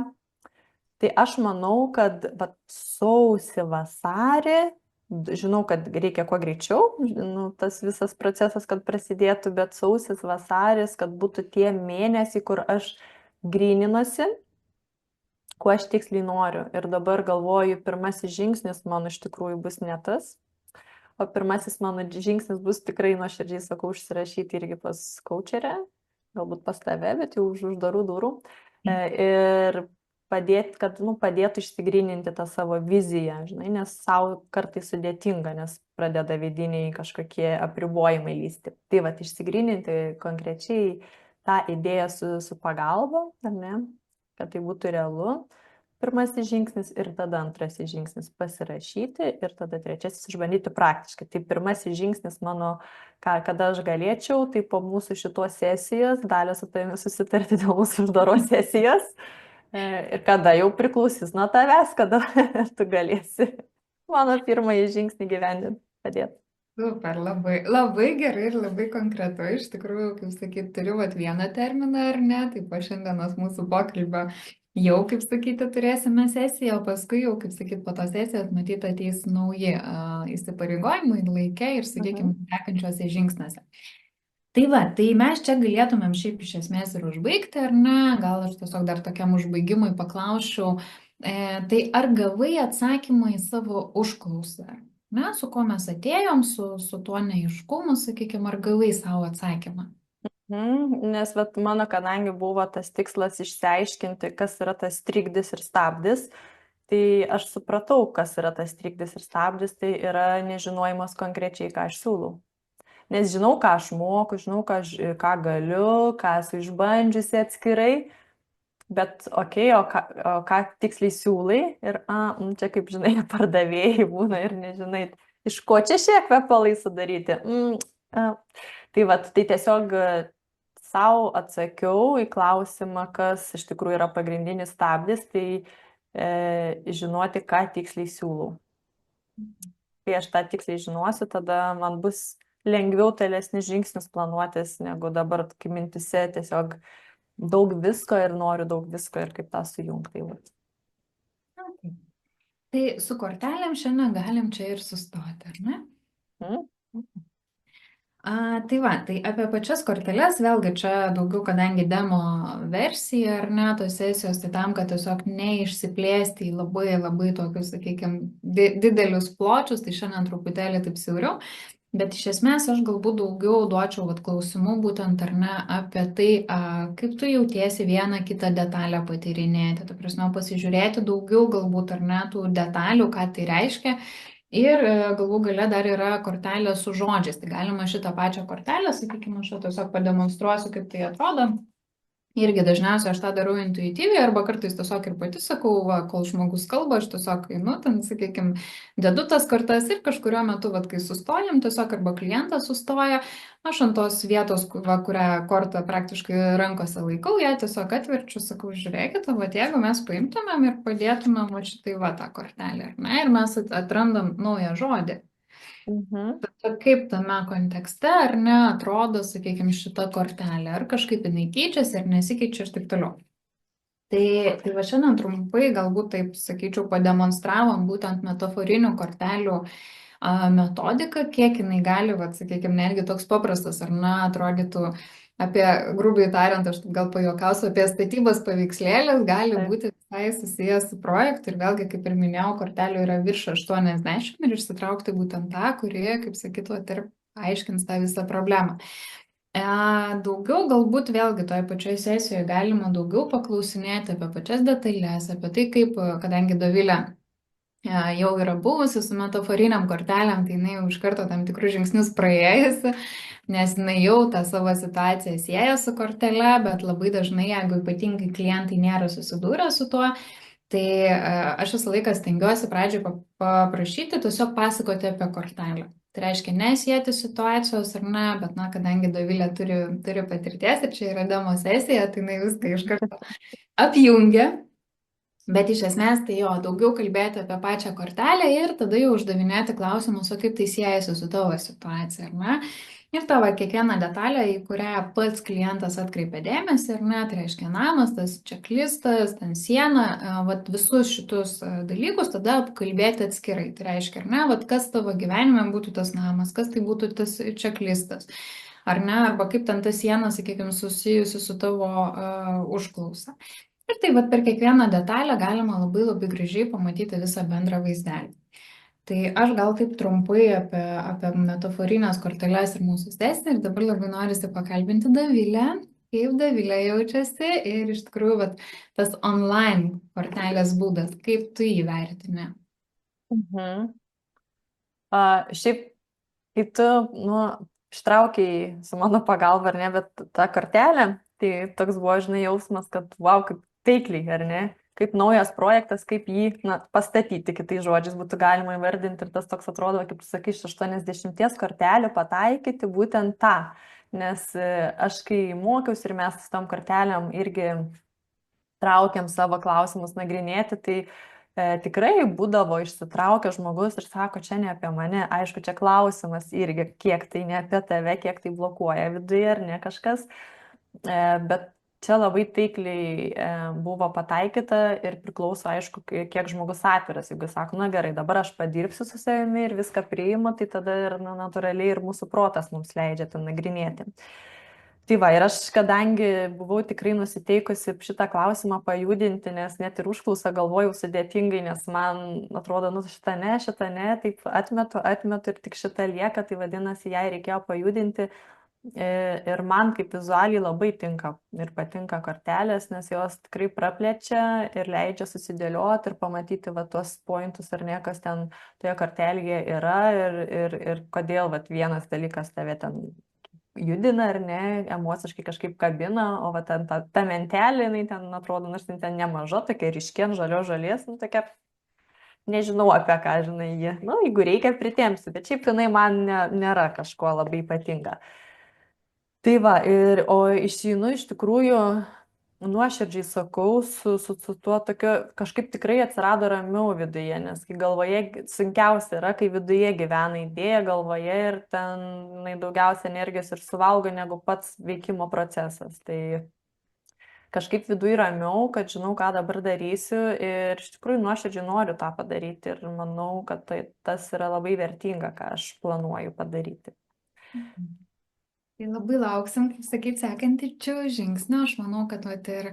Tai aš manau, kad sausį, vasarį, žinau, kad reikia kuo greičiau, tas visas procesas, kad prasidėtų, bet sausis, vasaris, kad būtų tie mėnesiai, kur aš grininuosi, ko aš tiksliai noriu. Ir dabar galvoju, pirmasis žingsnis mano iš tikrųjų bus ne tas, o pirmasis mano žingsnis bus tikrai nuoširdžiai, sakau, užsirašyti irgi pas coacherę, galbūt pas tave, bet jau už uždarų durų. Ir padėti, kad padėtų išsigryninti tą savo viziją, žinai, nes savo kartais sudėtinga, nes pradeda vidiniai kažkokie apribojimai lysti. Tai va, išsigryninti konkrečiai tą idėją su pagalba, ar ne, kad tai būtų realu. Pirmasis žingsnis ir tada antrasis žingsnis pasirašyti ir tada trečiasis išbandyti praktiškai. Tai pirmasis žingsnis mano, kada aš galėčiau, tai po mūsų šitos sesijos, dalį su tavimi susitarti dėl mūsų uždaros sesijos. Ir kada jau priklausys nuo tavęs, kada tu galėsi mano pirmąjį žingsnį gyvendinti, padėti. Super, labai, labai gerai ir labai konkretu. Iš tikrųjų, kaip sakyti, turiu vieną terminą ar ne, tai po šiandienos mūsų pokalbio jau, kaip sakyti, turėsime sesiją, o paskui jau, kaip sakyti, po tos sesijos matyti ateis nauji įsipareigojimai laike ir, sakykime, sekančiuose žingsniuose. Tai va, tai mes čia galėtumėm šiaip iš esmės ir užbaigti, ar ne? Gal aš tiesiog dar tokiam užbaigimui paklausčiau, tai ar gavai atsakymą į savo užklausą? Na, su kuo mes atėjom, su tuo neaiškumu, sakykime, ar gavai savo atsakymą? Nes mano, kadangi buvo tas tikslas išsiaiškinti, kas yra tas trikdis ir stabdis, tai aš supratau, kas yra tas trikdis ir stabdis, tai yra nežinojimas konkrečiai, ką aš siūlau. Nes žinau, ką aš moku, žinau, ką galiu, ką esu išbandžiusi atskirai, bet o ką tiksliai siūlai ir čia kaip žinai, pardavėjai būna ir nežinai, iš ko čia šie kvepalai sudaryti. Tai tiesiog savo atsakiau į klausimą, kas iš tikrųjų yra pagrindinis stabdis, tai žinoti, ką tiksliai siūlau. Kai aš tą tiksliai žinosiu, tada man bus lengviau tolesnis žingsnis planuotis, negu dabar, kai mintise tiesiog daug visko ir noriu daug visko ir kaip tą sujungti. Okay. Tai su kortelėm šiandien galim čia ir sustoti, ar ne? Tai va, tai apie pačias korteles, vėlgi čia daugiau, kadangi demo versija, ar ne, tos sesijos, tai tam, kad tiesiog neišsiplėsti į labai, labai tokius, sakykime, didelius pločius, tai šiandien truputėlį taip siauriau. Bet iš esmės aš galbūt daugiau duočiau klausimų būtent ar ne apie tai, kaip tu jautiesi vieną kitą detalę patyrinėti, ta prasme pasižiūrėti daugiau galbūt ar ne tų detalių, ką tai reiškia. Ir galų gale dar yra kortelė su žodžiais. Tai galima šitą pačią kortelę, sakykime, aš tiesiog pademonstruosiu, kaip tai atrodo. Irgi dažniausiai aš tą darau intuityviai arba kartais tiesiog ir pati sakau, va, kol žmogus kalba, aš tiesiog einu, ten, sakykime, dedu tas kortas ir kažkurio metu, va, kai sustojam, tiesiog arba klientas sustoja, aš ant tos vietos, va, kurią kortą praktiškai rankose laikau, ją tiesiog atverčiu, sakau, žiūrėkit, va, jeigu mes paimtumėm ir padėtumėm va šitai va tą kortelę, ar ne, ir mes atrandam naują žodį. Mhm. Kaip tame kontekste, ar ne, atrodo, sakykime, šita kortelė, ar kažkaip jinai keičiasi, ar nesikeičia ir taip toliau. Tai va šiandien trumpai galbūt taip, sakyčiau, pademonstravom būtent metaforinių kortelių metodiką, kiek jinai gali, va, sakykime, netgi toks paprastas, ar ne, atrodytų apie, grubiai tariant, aš gal pajuokausiu, apie statybos paveikslėlės gali Taip. būti visai susijęs su projektu ir vėlgi, kaip ir minėjau, kortelių yra virš 80 ir išsitraukti būtent tą, kurie, kaip sakytų, ir aiškins tą visą problemą. Daugiau galbūt vėlgi toje pačioje sesijoje galima daugiau paklausinėti apie pačias detalės, apie tai, kaip, kadangi Dovilė jau yra buvusi su metaforiniam kortelėm, tai jinai jau iš karto tam tikrus žingsnius praėjusi, nes jinai jau tą savo situaciją sieja su kortele, bet labai dažnai, jeigu ypatingai klientai nėra susidūrę su tuo, tai aš visą laiką stengiuosi pradžioj paprašyti tiesiog pasakoti apie kortelę. Tai reiškia, nesijėti situacijos ar ne, bet, na, kadangi Dovilė turi patirties ir čia yra demo sesija, tai jinai viską iš karto apjungia. Bet iš esmės tai jo, daugiau kalbėti apie pačią kortelę ir tada jau uždavinėti klausimus, o kaip tai siejasi su tavo situacija, ar ne? Ir tavo kiekvieną detalę, į kurią pats klientas atkreipia dėmesį, ar ne, tai reiškia namas, tas čeklistas, ten siena, vat visus šitus dalykus tada apkalbėti atskirai. Tai reiškia, ar ne, vat kas tavo gyvenime būtų tas namas, kas tai būtų tas čeklistas, ar ne, arba kaip ten ta siena, sakykime, susijusi su tavo užklausa. Ir tai vat per kiekvieną detalę galima labai labai gražiai pamatyti visą bendrą vaizdelį. Tai aš gal taip trumpai apie metaforinės korteles ir mūsų sesę ir dabar labai norisi pakalbinti Dovilę, kaip Dovilė jaučiasi ir iš tikrųjų vat, tas online kortelės būdas, kaip tu jį vertini. Mhm. Šiaip, kai tu, nu, ištraukiai su mano pagalba, ar ne, bet tą kortelę, tai toks buvo, žinai, jausmas, kad, wow, kaip taikliai, ar ne, kaip naujas projektas, kaip jį, na, pastatyti, kitais žodžiais būtų galima įvardinti ir tas toks atrodo, kaip tu sakai, iš 80 kortelių pataikyti būtent tą, nes aš kai mokiausi ir mes su tom kortelėm irgi traukiam savo klausimus nagrinėti, tai tikrai būdavo išsitraukia žmogus ir sako, čia ne apie mane, aišku, čia klausimas irgi, kiek tai ne apie tave, kiek tai blokuoja viduje ar ne kažkas, bet čia labai taikliai buvo pataikyta ir priklauso, aišku, kiek žmogus atviras. Jeigu sako, na gerai, dabar aš padirbsiu su savimi ir viską priimu, tai tada ir na, natūraliai ir mūsų protas mums leidžia tai nagrinėti. Tai va, ir aš, kadangi buvau tikrai nusiteikusi šitą klausimą pajudinti, nes net ir užklausą galvojau sudėtingai, nes man atrodo, nu šitą ne, taip atmetu ir tik šitą lieka, tai vadinasi, jai reikėjo pajudinti. Ir man kaip vizualiai labai tinka ir patinka kortelės, nes jos tikrai praplečia ir leidžia susidėlioti ir pamatyti va tuos pointus ar ne, kas ten toje kortelėje yra ir kodėl va vienas dalykas tave ten judina ar ne, emociškai kažkaip kabina, o va ten ta mentelė, jinai ten atrodo, nors ten nemaža, tokia ryškien žalios, nu tokia, nežinau apie ką, žinai, ji. Nu, jeigu reikia, pritempsiu, bet šiaip jinai man nėra kažko labai ypatinga. Tai va, o išeinu iš tikrųjų, nuoširdžiai sakau, su tuo tokiu, kažkaip tikrai atsirado ramiau viduje, nes kai galvoje sunkiausia yra, kai viduje gyvena idėja galvoje ir ten daugiausia energijos ir suvalgo negu pats veikimo procesas. Tai kažkaip viduje ramiau, kad žinau, ką dabar darysiu ir iš tikrųjų nuoširdžiai noriu tą padaryti ir manau, kad tas yra labai vertinga, ką aš planuoju padaryti. Tai labai lauksim, kaip sakyti, sekančių žingsnių. Aš manau, kad vat, ir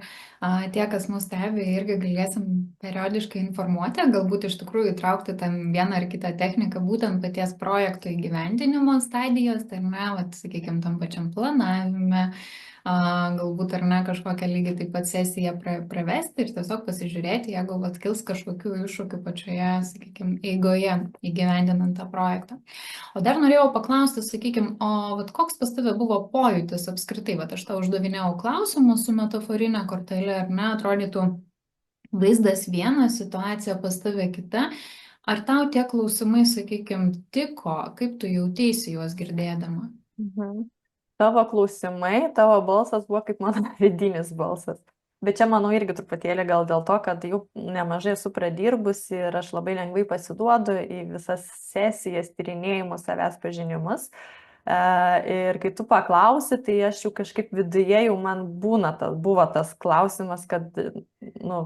tie, kas mus stebi, irgi galėsim periodiškai informuoti, galbūt iš tikrųjų įtraukti tam vieną ar kitą techniką būtent paties projekto įgyvendinimo stadijos, tai ne, vat, sakykime, tam pačiam planavime, galbūt ar ne kažkokią lygiai taip pat sesiją pravesti ir tiesiog pasižiūrėti, jeigu vat kils kažkokių iššūkių pačioje, sakykime, eigoje įgyvendinant tą projektą. O dar norėjau paklausti, sakykime, o vat koks pas tave buvo pojūtis apskritai, vat aš tau uždavinėjau klausimus su metaforinė kortelė, ar ne, atrodytų vaizdas vienas, situacija pas tave kita. Ar tau tie klausimai, sakykime, tiko, kaip tu jauteisi juos girdėdama? Mhm. Tavo klausimai, tavo balsas buvo kaip mano vidinis balsas. Bet čia, manau, irgi truputėlį gal dėl to, kad jau nemažai esu pradirbusi ir aš labai lengvai pasiduodu į visas sesijas, tyrinėjimus, savęs pažinimus. Ir kai tu paklausi, tai aš jau kažkaip viduje jau man buvo tas klausimas, kad, nu,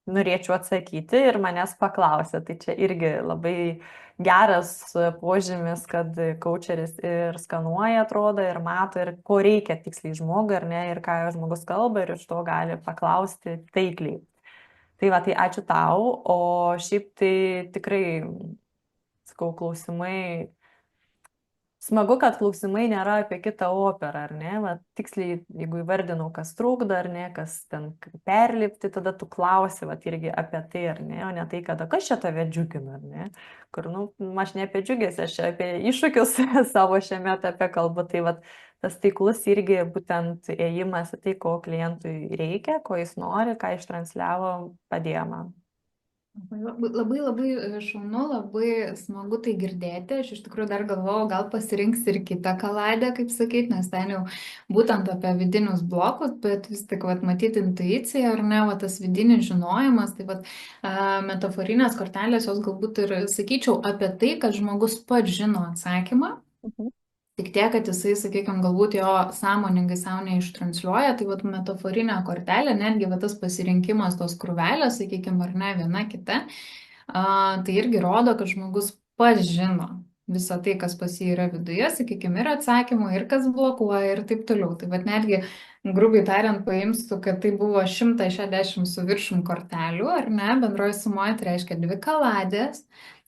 norėčiau atsakyti ir manęs paklausė. Tai čia irgi labai geras požymis, kad coacheris ir skanuoja, atrodo, ir mato, ir ko reikia tiksliai žmogui, ar ne, ir ką žmogus kalba, ir iš to gali paklausti taikliai. Tai va, tai ačiū tau, o šiaip tai tikrai, sakau, klausimai. Smagu, kad klausimai nėra apie kitą operą, ar ne? Va, tiksliai, jeigu įvardinau, kas trukdo, ar ne, kas ten perlipti, tada tu klausi, va, irgi apie tai, ar ne, o ne tai, kada kas čia tave džiugina, ar ne? Kur, nu, aš ne apie džiugesį, aš apie iššūkius savo šiame etape kalbu, tai va, tas taiklus irgi būtent ėjimas į tai, ko klientui reikia, ko jis nori, ką ištransliavo, padėjo man. Labai labai šaunu, labai smagu tai girdėti. Aš iš tikrųjų dar galvojau, gal pasirinks ir kitą kaladę, kaip sakyti, nes ten jau būtent apie vidinius blokus, bet vis tik, vat, matyti intuiciją ar ne, vat, tas vidinis žinojimas, tai vat, metaforinės kortelės, jos galbūt ir sakyčiau apie tai, kad žmogus pats žino atsakymą. Mhm. Tik tiek, kad jisai, sakykime, galbūt jo sąmoningai savo neištransliuoja, tai vat metaforinė kortelė, netgi vat tas pasirinkimas tos krūvelės, sakykime, ar ne, viena kita, tai irgi rodo, kad žmogus pats žino visą tai, kas pas jį yra viduje, sakykime, ir atsakymų, ir kas blokuoja, ir taip toliau. Tai vat netgi, grubiai tariant, paimsiu, kad tai buvo 160 su viršum kortelių, ar ne, bendroji sumoje, tai reiškia 2 kaladės.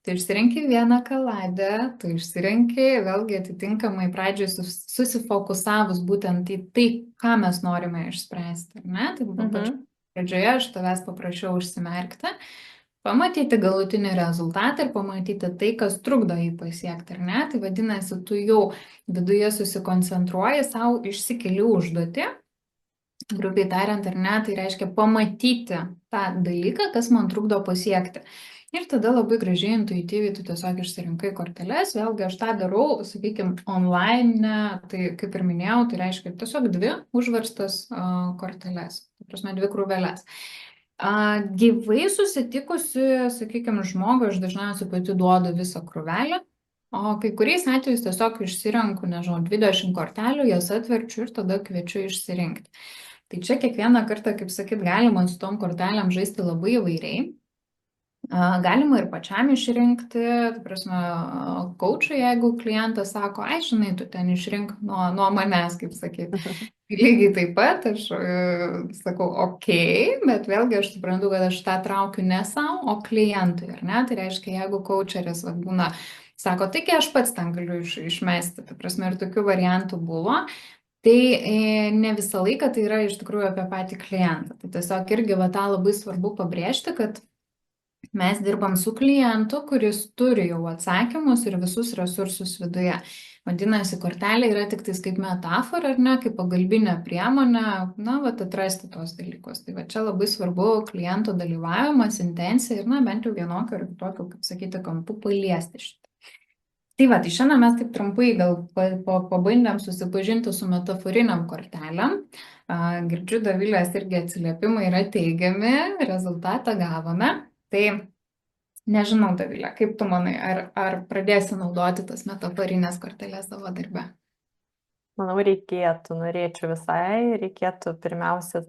Tu išsirenki vieną kaladę, tu išsirenki vėlgi atitinkamai pradžioj susifokusavus būtent į tai, ką mes norime išspręsti, ar ne? Tai buvo pačioje pradžioje, aš tavęs paprašiau užsimerkti, pamatyti galutinį rezultatą ir pamatyti tai, kas trukdo jį pasiekti, ar ne? Tai vadinasi, tu jau viduje susikoncentruoji, savo išsikeli užduotį. Grubiai tariant, ar ne, tai reiškia pamatyti tą dalyką, kas man trukdo pasiekti. Ir tada labai gražiai, intuityviai tu tiesiog išsirinkai korteles. Vėlgi aš tą darau, sakykime, online, tai kaip ir minėjau, tai reiškia tiesiog 2 užverstas korteles, tai prasme 2 krūveles. Gyvai susitikusi, sakykime, žmogui, aš dažniausiai pati duodu visą krūvelę, o kai kuriais atvejais tiesiog išsirenku, nežinau, 20 kortelių, jas atverčiu ir tada kviečiu išsirinkti. Tai čia kiekvieną kartą, kaip sakyt, galima su tom kortelėm žaisti labai įvairiai. Galima ir pačiam išrinkti, tai prasme, coachai, jeigu klientas sako, ai, žinai, tu ten išrink nuo manęs, kaip sakyt. Lygiai taip pat aš sakau, bet vėlgi aš suprantu, kad aš tą traukiu ne savo, o klientui, ar ne? Tai reiškia, jeigu coacheris būna, sako, taigi aš pats ten galiu išmesti, tai prasme, ir tokių variantų buvo. Tai ne visą laiką tai yra iš tikrųjų apie patį klientą. Tai tiesiog irgi tą labai svarbu pabrėžti, kad mes dirbam su klientu, kuris turi jau atsakymus ir visus resursus viduje. Vadinasi, kortelė yra tik tais kaip metafora, ar ne, kaip pagalbinė priemonė, atrasti tos dalykus. Tai va čia labai svarbu kliento dalyvavimas, intencija ir, bent jau vienokio ir kitokio, kaip sakyti, kampu paliesti šitą. Tai va, tai šiandien mes taip trumpai gal pabandėm susipažinti su metaforiniam kortelėm. Girdžiu, Dovilės irgi atsiliepimai yra teigiami, rezultatą gavome. Tai nežinau, Dovilė, kaip tu manai, ar pradėsi naudoti tas metaforinės kortelės savo darbe? Manau, norėčiau visai, reikėtų pirmiausia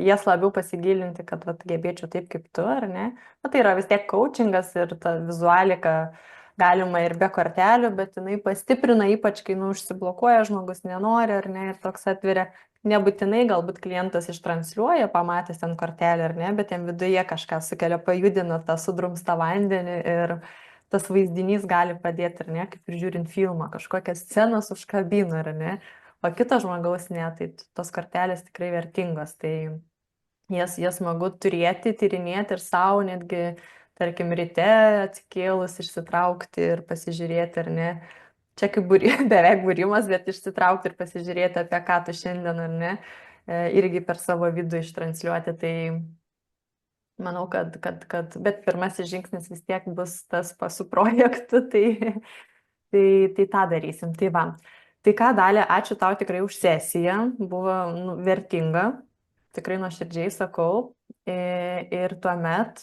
jas labiau pasigilinti, kad gebėčiau taip kaip tu, ar ne? Tai yra vis tiek coachingas ir ta vizualika galima ir be kortelių, bet jinai pastiprina, ypač kai užsiblokuoja, žmogus nenori, ar ne, ir toks atveria. Nebūtinai galbūt klientas ištransliuoja, pamatęs ten kortelę, ar ne, bet jam viduje kažką sukelia, pajudina tą sudrumstą vandenį ir tas vaizdinys gali padėti, ar ne, kaip ir žiūrint filmą, kažkokias scenas užkabina, ar ne. o kito žmogaus ne, tai tos kortelės tikrai vertingos. Tai jas smagu turėti, tyrinėti ir savo netgi, tarkim, ryte atsikėlus išsitraukti ir pasižiūrėti, ar ne. Čia kaip beveik būrimas, bet išsitraukti ir pasižiūrėti, apie ką tu šiandien, ar ne, irgi per savo vidų ištransliuoti. Tai manau, bet pirmasis žingsnis vis tiek bus tas su projektu, tai tą darysim. Tai va. Tai ką, Dalia, ačiū tau tikrai už sesiją, buvo vertinga, tikrai nuoširdžiai sakau. Ir tuomet,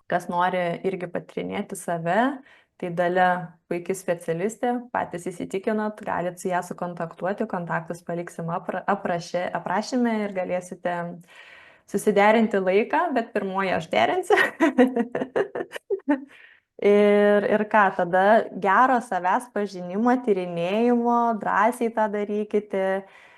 kas nori irgi patrinėti save, tai Dalia puikiai specialistė, patys įsitikinot, galit su ją sukontaktuoti, kontaktus paliksim aprašyme ir galėsite susiderinti laiką, bet pirmoji aš derinsiu. Ir ką, tada gero savęs pažinimo, tyrinėjimo, drąsiai tą darykite.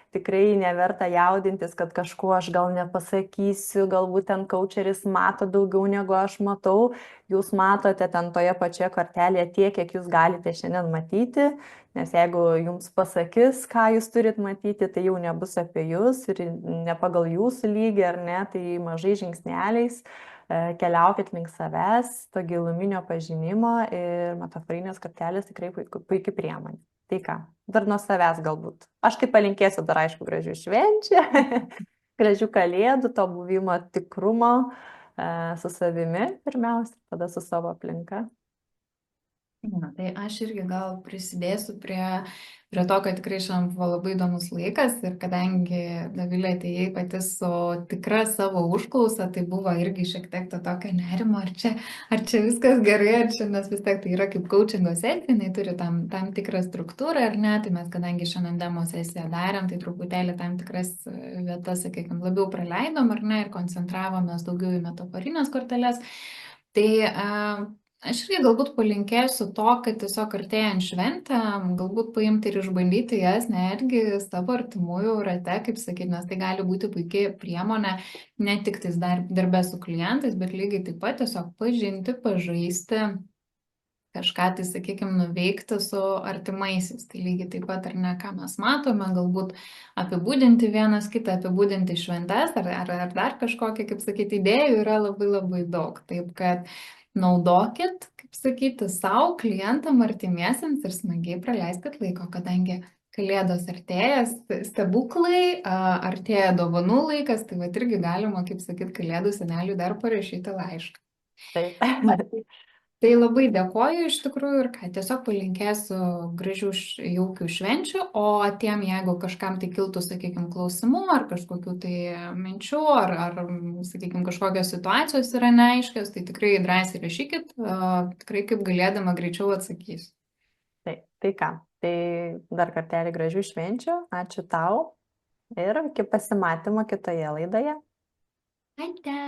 Tikrai neverta jaudintis, kad kažkuo aš gal nepasakysiu, galbūt ten coacheris mato daugiau negu aš matau. Jūs matote ten toje pačioje kortelėje tiek, kiek jūs galite šiandien matyti. Nes jeigu jums pasakys, ką jūs turit matyti, tai jau nebus apie jūs ir ne pagal jūsų lygį, ar ne, tai mažai žingsneliais. Keliaukit link savęs, to giluminio pažinimo ir metaforinės kortelės tikrai puikiai priemonė. Tai ką, dar nuo savęs galbūt. Aš tai palinkėsiu dar aišku gražių švenčių, gražių kalėdų, to buvimo tikrumo su savimi pirmiausia, tada su savo aplinka. Na, tai aš irgi gal prisidėsiu prie to, kad tikrai šiandien buvo labai įdomus laikas ir kadangi Dovilė atėjai pati su tikra savo užklausa, tai buvo irgi šiek tiek to tokio nerimo, ar čia viskas gerai, ar čia, nes vis tiek tai yra kaip coachingo sesija, jinai turi tam tikrą struktūrą, ar ne, tai mes kadangi šiandien demo sesiją darėm, tai truputėlį tam tikras vietas, sakykime, labiau praleidom, ar ne, ir koncentravomės daugiau į metaforinės korteles. Tai aš irgi galbūt palinkėsiu to, kad tiesiog artėjant šventėm, galbūt paimti ir išbandyti jas netgi savo artimųjų rate, kaip sakyti, nes tai gali būti puikiai priemonė ne tik tais darbė su klientais, bet lygiai taip pat tiesiog pažinti, pažaisti, kažką tai, sakykime, nuveikti su artimaisiais. Tai lygiai taip pat, ar ne, ką mes matome, galbūt apibūdinti vienas kitą, apibūdinti šventes, ar dar kažkokia, kaip sakyti, idėjų yra labai labai daug. Taip kad naudokit, kaip sakyti, savo klientam, artimiesiams ir smagiai praleiskit laiko, kadangi Kalėdos artėja, stebuklai, artėja dovanų laikas, tai va irgi galima, kaip sakyti, Kalėdų seneliui dar parašyti laišką. Taip. Tai labai dėkoju iš tikrųjų ir ką, tiesiog palinkėsiu gražių, jaukių švenčių, o tiem, jeigu kažkam tai kiltų, sakykime, klausimų ar kažkokių tai minčių, ar sakykime, kažkokios situacijos yra neaiškios, tai tikrai drąsiai rašykit, tikrai kaip galėdama greičiau atsakysiu. Tai ką, tai dar kartelį gražių švenčių, ačiū tau ir iki pasimatymo kitoje laidoje. Aite!